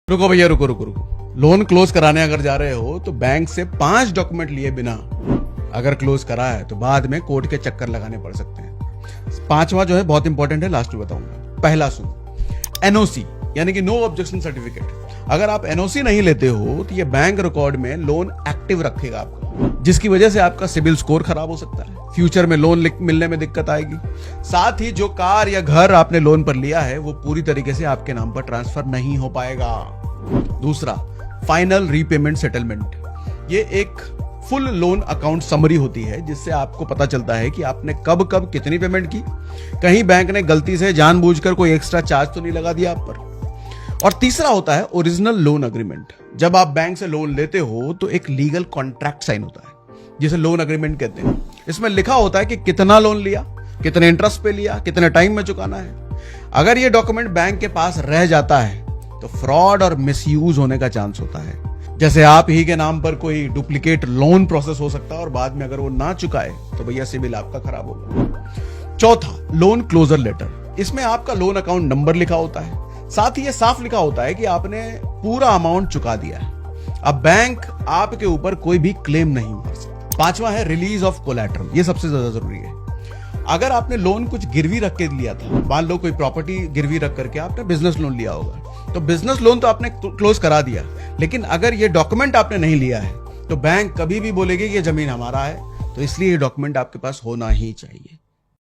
रुको भैया, रुको रुको रुको। लोन क्लोज कराने अगर जा रहे हो तो बैंक से 5 डॉक्यूमेंट लिए बिना अगर क्लोज करा है तो बाद में कोर्ट के चक्कर लगाने पड़ सकते हैं। 5वां जो है बहुत इंपॉर्टेंट है, लास्ट में बताऊंगा। पहला सुनो, एनओसी यानी कि नो ऑब्जेक्शन सर्टिफिकेट। अगर आप एनओसी नहीं लेते हो तो ये बैंक रिकॉर्ड में लोन एक्टिव रखेगा आपका, जिसकी वजह से आपका सिबिल स्कोर खराब हो सकता है, फ्यूचर में लोन मिलने में दिक्कत आएगी। साथ ही जो कार या घर आपने लोन पर लिया है वो पूरी तरीके से आपके नाम पर ट्रांसफर नहीं हो पाएगा। दूसरा, फाइनल रीपेमेंट सेटलमेंट। ये एक फुल लोन अकाउंट समरी होती है जिससे आपको पता चलता है कि आपने कब कब कितनी पेमेंट की। कहीं बैंक ने गलती से जानबूझकर कोई एक्स्ट्रा चार्ज तो नहीं लगा दिया आप पर। और तीसरा होता है ओरिजिनल लोन अग्रीमेंट। जब आप बैंक से लोन लेते हो तो एक लीगल कॉन्ट्रैक्ट साइन होता है जिसे लोन अग्रीमेंट कहते हैं। इसमें लिखा होता है कि कितना लोन लिया, कितने इंटरेस्ट पे लिया, कितने टाइम में चुकाना है। अगर ये डॉक्यूमेंट बैंक के पास रह जाता है तो फ्रॉड और मिसयूज होने का चांस होता है। जैसे आप ही के नाम पर कोई डुप्लीकेट लोन प्रोसेस हो सकता है और बाद में अगर वो ना चुकाए तो भैया सिबिल आपका खराब होगा। चौथा, लोन क्लोजर लेटर। इसमें आपका लोन अकाउंट नंबर लिखा होता है, साथ ही ये साफ लिखा होता है कि आपने पूरा अमाउंट चुका दिया है। अब बैंक आपके ऊपर कोई भी क्लेम नहीं मार सकता। 5वां है रिलीज ऑफ कोलैटरल। ये सबसे ज्यादा जरूरी है। अगर आपने लोन कुछ गिरवी रख के लिया था, मान लो कोई प्रॉपर्टी गिरवी रख करके आपने बिजनेस लोन लिया होगा, तो बिजनेस लोन तो आपने क्लोज करा दिया, लेकिन अगर ये डॉक्यूमेंट आपने नहीं लिया है तो बैंक कभी भी बोलेगी कि ये जमीन हमारा है। तो इसलिए ये डॉक्यूमेंट आपके पास होना ही चाहिए।